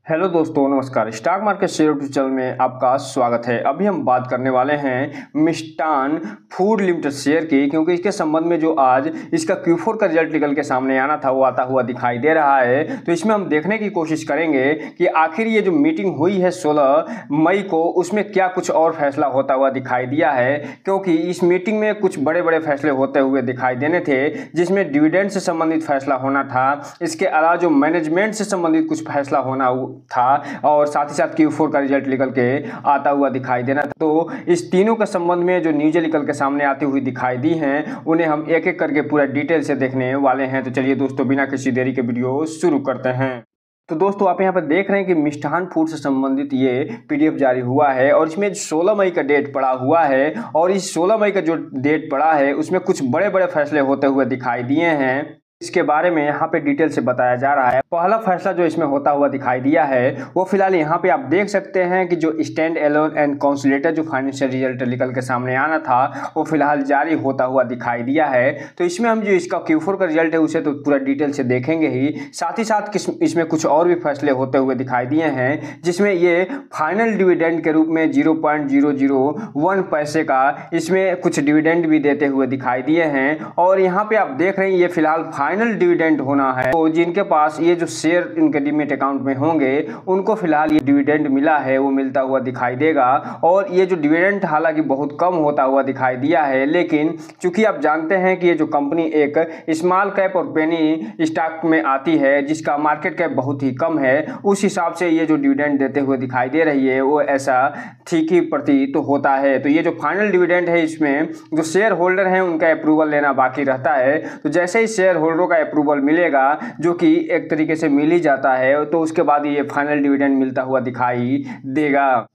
Hello दोस्तों, नमस्कार। Stock market share YouTube channel में आपका स्वागत है। अभी हम बात करने वाले हैं मिष्ठान फूड लिमिटेड शेयर की, क्योंकि इसके संबंध में जो आज इसका Q4 का रिजल्ट निकल के सामने आना था वो आता हुआ दिखाई दे रहा है। तो इसमें हम देखने की कोशिश करेंगे कि आखिर ये जो मीटिंग हुई है 16 मई को, उसमें क्या कुछ और फैसला होता हुआ दिखाई दिया है, क्योंकि इस मीटिंग में कुछ बड़े बड़े फैसले होते हुए दिखाई देने थे, जिसमें डिविडेंड से संबंधित फैसला होना था। इसके अलावा जो मैनेजमेंट से संबंधित कुछ फैसला होना था और साथ ही साथ Q4 का रिजल्ट निकल के आता हुआ दिखाई देना था। तो इस तीनों के संबंध में जो न्यूज़ें निकल के सामने आती हुई दिखाई दी हैं, उन्हें हम एक एक करके पूरा डिटेल से देखने वाले हैं। तो चलिए दोस्तों, बिना किसी देरी के वीडियो शुरू करते हैं। तो दोस्तों, आप यहाँ पर देख रहे हैं कि मिष्ठान फूड से संबंधित ये PDF जारी हुआ है और इसमें 16 मई का डेट पड़ा हुआ है। और इस 16 मई का जो डेट पड़ा है उसमें कुछ बड़े बड़े फैसले होते हुए दिखाई दिए हैं। इसके बारे में यहाँ पे डिटेल से बताया जा रहा है। पहला फैसला जो इसमें होता हुआ दिखाई दिया है वो फिलहाल यहाँ पे आप देख सकते हैं कि जो स्टैंड एलोन एंड कंसोलिडेटेड जो फाइनेंशियल रिजल्ट निकल के सामने आना था वो फिलहाल जारी होता हुआ दिखाई दिया है। तो इसमें हम जो इसका Q4 का रिजल्ट है उसे तो पूरा डिटेल से देखेंगे ही, साथ ही साथ इसमें कुछ और भी फैसले होते हुए दिखाई दिए हैं, जिसमें ये फाइनल डिविडेंड के रूप में 0.001 पैसे का इसमें कुछ डिविडेंड भी देते हुए दिखाई दिए हैं। और यहाँ पे आप देख रहे हैं ये फिलहाल फाइनल डिविडेंड होना है। तो जिनके पास ये जो शेयर इनके डीमैट अकाउंट में होंगे उनको फिलहाल ये डिविडेंड मिला है वो मिलता हुआ दिखाई देगा। और ये जो डिविडेंड हालांकि बहुत कम होता हुआ दिखाई दिया है, लेकिन चूंकि आप जानते हैं कि ये जो कंपनी एक स्मॉल कैप और पेनी स्टॉक में आती है जिसका मार्केट कैप बहुत ही कम है, उस हिसाब से ये जो डिविडेंड देते हुए दिखाई दे रही है वो ऐसा ठीक ही प्रतीत तो होता है। तो ये जो फाइनल डिविडेंड है इसमें जो शेयर होल्डर हैं उनका अप्रूवल लेना बाकी रहता है। तो जैसे ही शेयर होल्डर का अप्रूवल मिलेगा, जो कि एक तरीके से मिल ही जाता है, तो उसके बाद ये फाइनल डिविडेंड मिलता हुआ दिखाई देगा।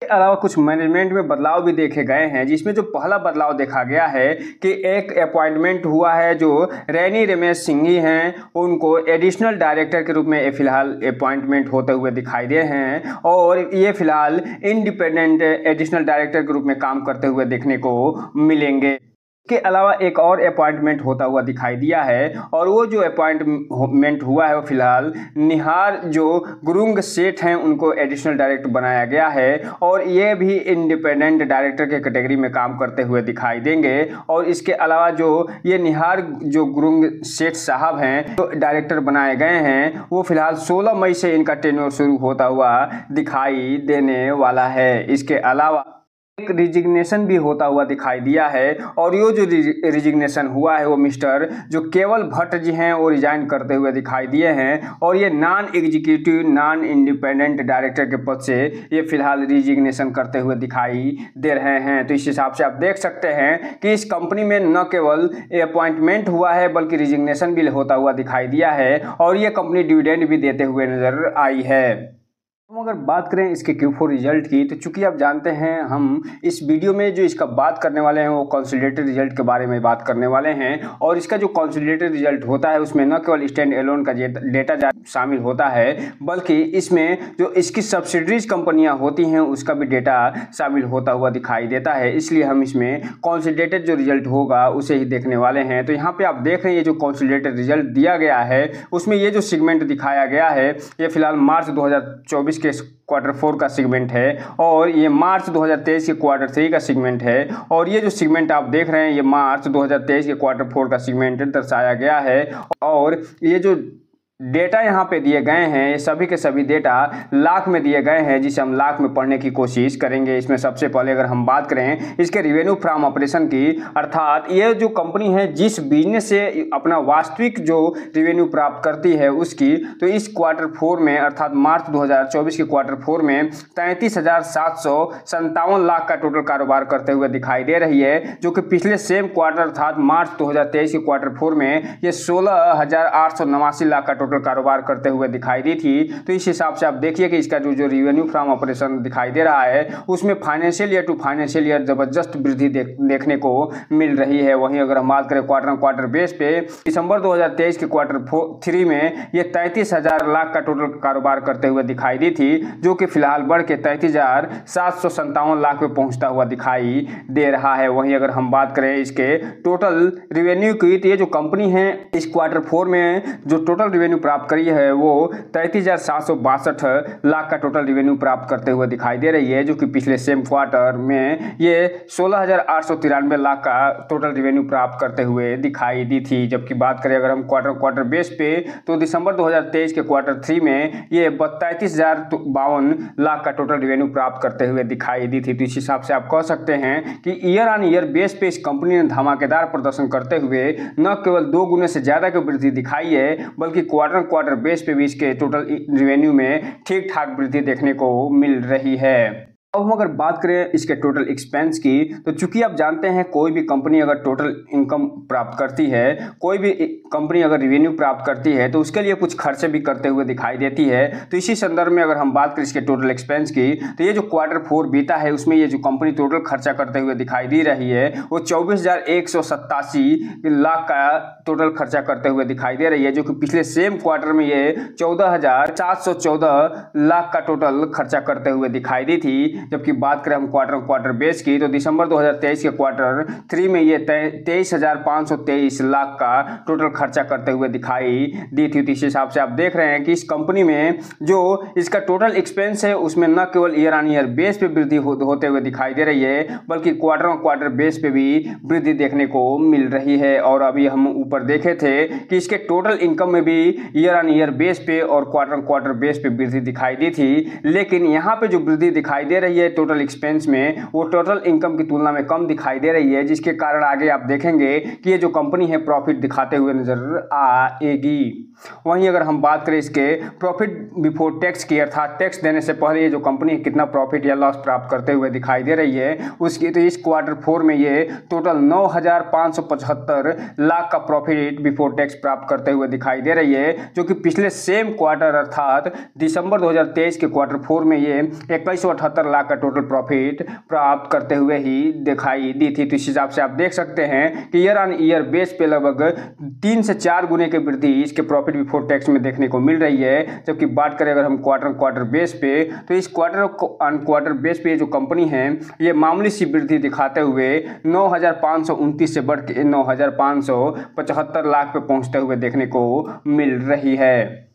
इसके अलावा कुछ मैनेजमेंट में बदलाव भी देखे गए हैं, जिसमें जो पहला बदलाव देखा गया है कि एक अपॉइंटमेंट हुआ है जो रैनी रमेश सिंघी हैं, उनको एडिशनल डायरेक्टर के रूप में फिलहाल अपॉइंटमेंट होते हुए दिखाई दे हैं और ये फिलहाल इंडिपेंडेंट एडिशनल डायरेक्टर के रूप में काम करते हुए देखने को मिलेंगे। के अलावा एक और अपॉइंटमेंट होता हुआ दिखाई दिया है और वो जो अपॉइंटमेंट हुआ है वो फिलहाल निहार जो गुरुंग सेठ हैं उनको एडिशनल डायरेक्टर बनाया गया है और ये भी इंडिपेंडेंट डायरेक्टर के कैटेगरी में काम करते हुए दिखाई देंगे। और इसके अलावा जो ये निहार जो गुरुंग सेठ साहब हैं जो डायरेक्टर बनाए गए हैं वो फिलहाल 16 मई से इनका टेन्योर शुरू होता हुआ दिखाई देने वाला है। इसके अलावा एक रिजिग्नेशन भी होता हुआ दिखाई दिया है और ये जो रिजिग्नेशन हुआ है वो मिस्टर जो केवल भट्ट जी हैं वो रिजाइन करते हुए दिखाई दिए हैं और ये non executive non independent director के पद से ये फिलहाल रिजिग्नेशन करते हुए दिखाई दे रहे हैं। तो इस हिसाब से आप देख सकते हैं कि इस कंपनी में न केवल अपॉइंटमेंट हुआ है बल्कि रिजिग्नेशन भी होता हुआ दिखाई दिया है और ये कंपनी डिविडेंड भी देते हुए नजर आई है। हम अगर बात करें इसके Q4 रिजल्ट की, तो चूंकि आप जानते हैं हम इस वीडियो में जो इसका बात करने वाले हैं वो कंसोलिडेटेड रिजल्ट के बारे में बात करने वाले हैं और इसका जो कंसोलिडेटेड रिजल्ट होता है उसमें न केवल स्टैंड एलोन का डेटा शामिल होता है बल्कि इसमें जो इसकी सब्सिडरीज कंपनियां होती हैं उसका भी डेटा शामिल होता हुआ दिखाई देता है। इसलिए हम इसमें कंसोलिडेटेड जो रिजल्ट होगा उसे ही देखने वाले हैं। तो यहाँ पे आप देख रहे हैं ये जो कंसोलिडेटेड रिजल्ट दिया गया है उसमें ये जो सेगमेंट दिखाया गया है ये फिलहाल मार्च 2024 के Q4 का सेगमेंट है और ये मार्च 2023 के Q3 का सेगमेंट है और ये जो सेगमेंट आप देख रहे हैं ये मार्च 2023 के Q4 का सेगमेंट दर्शाया गया है। और ये जो डेटा यहाँ पे दिए गए हैं ये सभी के सभी डेटा लाख में दिए गए हैं, जिसे हम लाख में पढ़ने की कोशिश करेंगे। इसमें सबसे पहले अगर हम बात करें इसके रिवेन्यू फ्रॉम ऑपरेशन की, अर्थात ये जो कंपनी है जिस बिजनेस से अपना वास्तविक जो रिवेन्यू प्राप्त करती है उसकी, तो इस Q4 में अर्थात मार्च 2024 के Q4 में 33,757 लाख का टोटल कारोबार करते हुए दिखाई दे रही है, जो कि पिछले सेम क्वार्टर अर्थात मार्च 2023 के Q4 में ये 16,889 लाख का टोटल कारोबार करते हुए दिखाई दी थी। तो इस हिसाब से आप देखिए कि इसका जो रिवेन्यू फ्रॉम ऑपरेशन दिखाई दे रहा है उसमें financial year to financial year जबरदस्त वृद्धि देखने को मिल रही है। वहीं अगर हम बात करें क्वार्टर बेस पे दिसंबर 2023 के Q3 में ये 33,000 लाख का टोटल कारोबार करते हुए दिखाई दी थी, जो कि फिलहाल बढ़ के 33,757 लाख पे पहुंचता हुआ दिखाई दे रहा है। वहीं अगर हम बात करें इसके टोटल रिवेन्यू की, तो ये जो कंपनी है इस Q4 में जो टोटल रिवेन्यू रेवेन्यू प्राप्त करी है वो 33,762 लाख का टोटल रेवेन्यू प्राप्त करते हुए दिखाई दे रही है, जो कि पिछले सेम क्वार्टर में ये 16,893 लाख का टोटल रेवेन्यू प्राप्त करते हुए दिखाई दी थी। जबकि बात करें अगर हम क्वार्टर बेस पे तो दिसंबर 2023 के क्वार्टर 3 में ये 33,052 लाख का टोटल रेवेन्यू प्राप्त करते हुए दिखाई दी थी। तो इस हिसाब से आप कह सकते हैं कि ईयर ऑन ईयर बेस पे इस कंपनी ने धमाकेदार प्रदर्शन करते हुए न केवल 2 गुने से ज्यादा की वृद्धि दिखाई है, बल्कि क्वार्टर बेस पे भी इसके टोटल रेवेन्यू में ठीक ठाक वृद्धि देखने को मिल रही है। अब हम अगर बात करें इसके टोटल एक्सपेंस की, तो चूंकि आप जानते हैं कोई भी कंपनी अगर टोटल इनकम प्राप्त करती है, कोई भी कंपनी अगर रेवेन्यू प्राप्त करती है तो उसके लिए कुछ खर्चे भी करते हुए दिखाई देती है। तो इसी संदर्भ में अगर हम बात करें इसके टोटल एक्सपेंस की, तो ये जो क्वार्टर 4 बीता है उसमें ये जो कंपनी टोटल खर्चा करते हुए दिखाई दे रही है वो 24,187 लाख का टोटल खर्चा करते हुए दिखाई दे रही है, जो कि पिछले सेम क्वार्टर में ये 14,714 लाख का टोटल खर्चा करते हुए दिखाई दी थी। जबकि बात करें हम क्वार्टर बेस की, तो दिसंबर 2023 के क्वार्टर 3 में ये 23,523 लाख का टोटल खर्चा करते हुए दिखाई दी थी। तो इस हिसाब से आप देख रहे हैं कि इस कंपनी में जो इसका टोटल एक्सपेंस है उसमें न केवल ईयर ऑन ईयर बेस पे वृद्धि होते हुए दिखाई दे रही है, बल्कि क्वार्टर बेस पे भी वृद्धि देखने को मिल रही है। और अभी हम ऊपर देखे थे कि इसके टोटल इनकम में भी ईयर ऑन ईयर बेस पे और क्वार्टर बेस पे वृद्धि दिखाई दी थी, लेकिन यहाँ पे जो वृद्धि दिखाई दे रही है टोटल एक्सपेंस में वो टोटल इनकम की तुलना में कम दिखाई दे रही है, जिसके कारण आगे आप देखेंगे कि ये जो कंपनी है प्रॉफिट दिखाते हुए नजर आएगी। वहीं अगर हम बात करें इसके प्रॉफिट बिफोर टैक्स की, अर्थात टैक्स देने से पहले ये जो कंपनी है कितना प्रॉफिट या लॉस प्राप्त करते हुए दिखाई दे रही है उसकी, तो इस क्वार्टर 4 में ये टोटल 9,575 लाख का प्रॉफिट बिफोर टैक्स प्राप्त करते हुए दिखाई दे रही है, जो कि पिछले सेम क्वार्टर अर्थात दिसंबर 2023 के क्वार्टर 4 में ये 2178 लाख का टोटल प्रॉफिट प्राप्त करते हुए ही दिखाई दी थी। तो इस हिसाब से आप देख सकते हैं कि ईयर ऑन ईयर बेस पे लगभग 3 से 4 गुने की वृद्धि इसके प्रॉफिट बिफोर टैक्स में देखने को मिल रही है। जबकि बात करें अगर हम क्वार्टर बेस पे, तो इस क्वार्टर बेस पे जो कंपनी है ये मामूली सी वृद्धि दिखाते हुए 9,529 से बढ़ के 9,575 लाख पे पहुंचते हुए देखने को मिल रही है।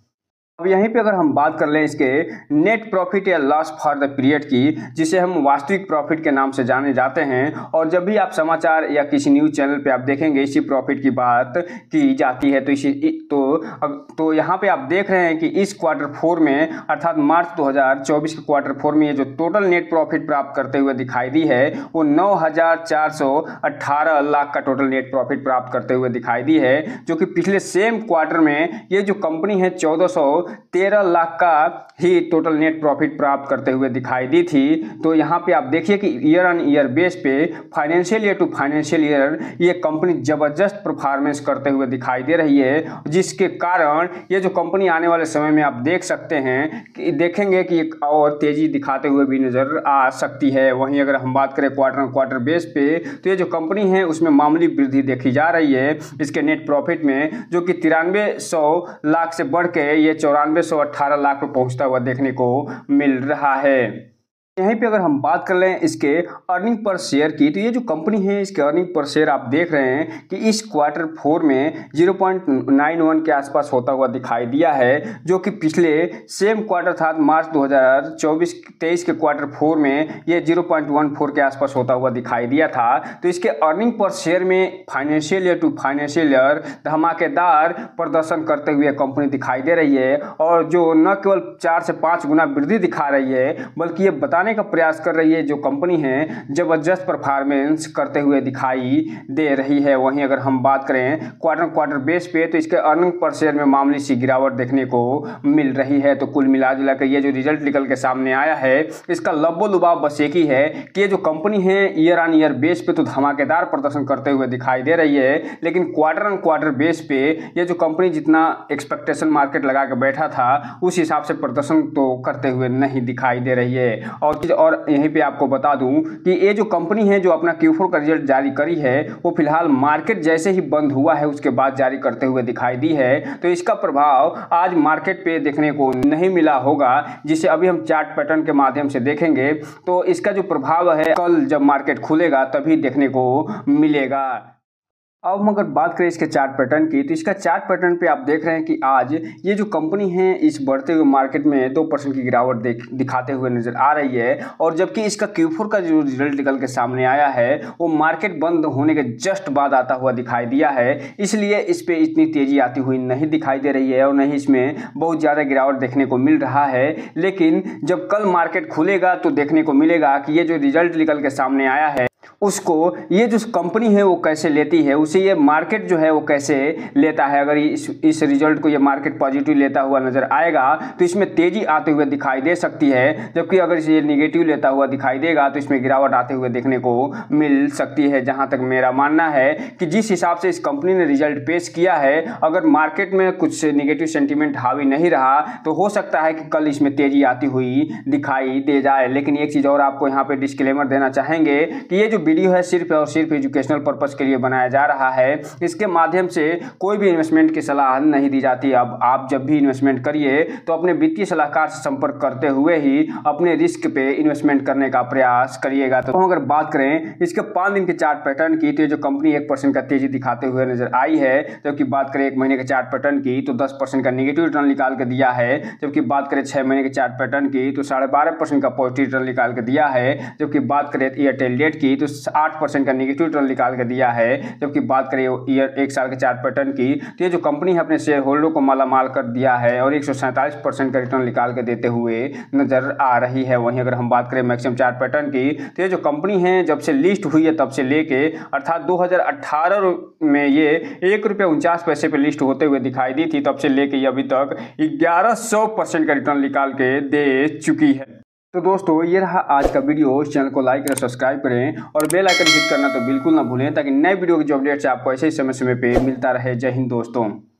अब यहीं पे अगर हम बात कर लें इसके नेट प्रॉफिट या लॉस फॉर द पीरियड की, जिसे हम वास्तविक प्रॉफिट के नाम से जाने जाते हैं, और जब भी आप समाचार या किसी न्यूज़ चैनल पे आप देखेंगे इसी प्रॉफिट की बात की जाती है, तो यहाँ पे आप देख रहे हैं कि इस क्वार्टर 4 में अर्थात मार्च 2024 के क्वार्टर 4 में ये जो टोटल नेट प्रॉफिट प्राप्त करते हुए दिखाई दी है वो 9,418 लाख का टोटल नेट प्रॉफिट प्राप्त करते हुए दिखाई दी है, जो कि पिछले सेम क्वार्टर में ये जो कंपनी है 1413 लाख का ही टोटल नेट प्रॉफिट प्राप्त करते हुए दिखाई दी थी। तो यहाँ पे आप देखिए कि ईयर ऑन ईयर बेस पे financial year to financial year ये कंपनी जबरदस्त परफॉर्मेंस करते हुए दिखाई दे रही है, जिसके कारण ये जो कंपनी आने वाले समय में आप देख सकते हैं कि देखेंगे कि एक और तेजी दिखाते हुए भी नजर आ सकती है। वहीं अगर हम बात करें क्वार्टर बेस पे, तो ये जो कंपनी है उसमें मामूली वृद्धि देखी जा रही है इसके नेट प्रॉफिट में, जो कि 9300 लाख से बढ़ के ये 9418 लाख पर पहुंचता हुआ देखने को मिल रहा है। यहीं पे अगर हम बात कर लें इसके अर्निंग पर शेयर की, तो ये जो कंपनी है इसके अर्निंग पर शेयर आप देख रहे हैं कि इस क्वार्टर 4 में 0.91 के आसपास होता हुआ दिखाई दिया है, जो कि पिछले सेम क्वार्टर था मार्च 2024-23 के क्वार्टर 4 में ये 0.14 के आसपास होता हुआ दिखाई दिया था। तो इसके अर्निंग पर शेयर में financial year to financial year धमाकेदार प्रदर्शन करते हुए कंपनी दिखाई दे रही है, और जो न केवल 4 से 5 गुना वृद्धि दिखा रही है बल्कि ये बताने का प्रयास कर रही है जो कंपनी है जबरदस्त परफॉर्मेंस करते हुए दिखाई दे रही है। वहीं अगर हम बात करें क्वार्टर बेस पे, तो इसके अर्निंग पर शेयर में मामूली सी गिरावट देखने को मिल रही है। तो कुल मिला जुला कर ये जो रिजल्ट निकल के सामने आया है इसका लब्बो लुबाव बस एक ही है कि ये जो कंपनी है ईयर ऑन ईयर बेस पे तो धमाकेदार प्रदर्शन करते हुए दिखाई दे रही है, लेकिन क्वार्टर बेस पे ये जो कंपनी जितना एक्सपेक्टेशन मार्केट लगा के बैठा था उस हिसाब से प्रदर्शन तो करते हुए नहीं दिखाई दे रही है। और यहीं पे आपको बता दूं कि ये जो कंपनी है जो अपना Q4 का रिजल्ट जारी करी है वो फिलहाल मार्केट जैसे ही बंद हुआ है उसके बाद जारी करते हुए दिखाई दी है। तो इसका प्रभाव आज मार्केट पे देखने को नहीं मिला होगा, जिसे अभी हम चार्ट पैटर्न के माध्यम से देखेंगे। तो इसका जो प्रभाव है कल जब मार्केट खुलेगा तभी देखने को मिलेगा। अब हम अगर बात करें इसके चार्ट पैटर्न की, तो इसका चार्ट पैटर्न पे आप देख रहे हैं कि आज ये जो कंपनी है इस बढ़ते हुए मार्केट में 2% की गिरावट दिखाते हुए नजर आ रही है। और जबकि इसका Q4 का जो रिजल्ट निकल के सामने आया है वो मार्केट बंद होने के जस्ट बाद आता हुआ दिखाई दिया है, इसलिए इस पर इतनी तेजी आती हुई नहीं दिखाई दे रही है और नहीं इसमें बहुत ज़्यादा गिरावट देखने को मिल रहा है। लेकिन जब कल मार्केट खुलेगा तो देखने को मिलेगा कि ये जो रिजल्ट निकल के सामने आया है उसको ये जो कंपनी है वो कैसे लेती है, उसे ये मार्केट जो है वो कैसे लेता है। अगर इस रिजल्ट को ये मार्केट पॉजिटिव लेता हुआ नजर आएगा तो इसमें तेजी आते हुए दिखाई दे सकती है, जबकि अगर इसे निगेटिव लेता हुआ दिखाई देगा तो इसमें गिरावट आते हुए देखने को मिल सकती है। जहां तक मेरा मानना है कि जिस हिसाब से इस कंपनी ने रिजल्ट पेश किया है, अगर मार्केट में कुछ निगेटिव सेंटीमेंट हावी नहीं रहा तो हो सकता है कि कल इसमें तेजी आती हुई दिखाई दे जाए। लेकिन एक चीज़ और आपको यहाँ पे डिस्क्लेमर देना चाहेंगे कि ये जो वीडियो है सिर्फ और सिर्फ एजुकेशनल पर्पस के लिए बनाया जा रहा है, इसके माध्यम से कोई भी इन्वेस्टमेंट की सलाह नहीं दी जाती। अब आप जब भी इन्वेस्टमेंट करिए तो अपने वित्तीय सलाहकार से संपर्क करते हुए ही अपने रिस्क पे इन्वेस्टमेंट करने का प्रयास करिएगा। तो हम अगर बात करें इसके 5 दिन के चार्ट पैटर्न की, तो जो कंपनी 1% का तेजी दिखाते हुए नजर आई है। जबकि बात करें 1 महीने के चार्ट पैटर्न की तो 10% का निगेटिव रिटर्न निकाल के दिया है। जबकि बात करें 6 महीने के चार्ट पैटर्न की तो 12.5% का पॉजिटिव रिटर्न निकाल के दिया है। जबकि बात करें एयरटेल डेट की तो 8% का निगेटिव रिटर्न निकाल के दिया है। जबकि बात करें एक साल के चार्ट पैटर्न की तो ये जो कंपनी है अपने शेयर होल्डर को मालामाल कर दिया है और 147% का रिटर्न निकाल के देते हुए नजर आ रही है। वहीं अगर हम बात करें मैक्सिमम चार्ट पैटर्न की तो ये जो कंपनी है जब से लिस्ट हुई है तब से लेके अर्थात 2018 में ये ₹1.49 पे लिस्ट होते हुए दिखाई दी थी, तब से लेके अभी तक 1100% का रिटर्न निकाल के दे चुकी है। तो दोस्तों ये रहा आज का वीडियो। इस चैनल को लाइक करें, सब्सक्राइब करें और बेल आइकन हिट करना तो बिल्कुल ना भूलें, ताकि नए वीडियो की जो अपडेट्स आपको ऐसे ही समय समय पे मिलता रहे। जय हिंद दोस्तों।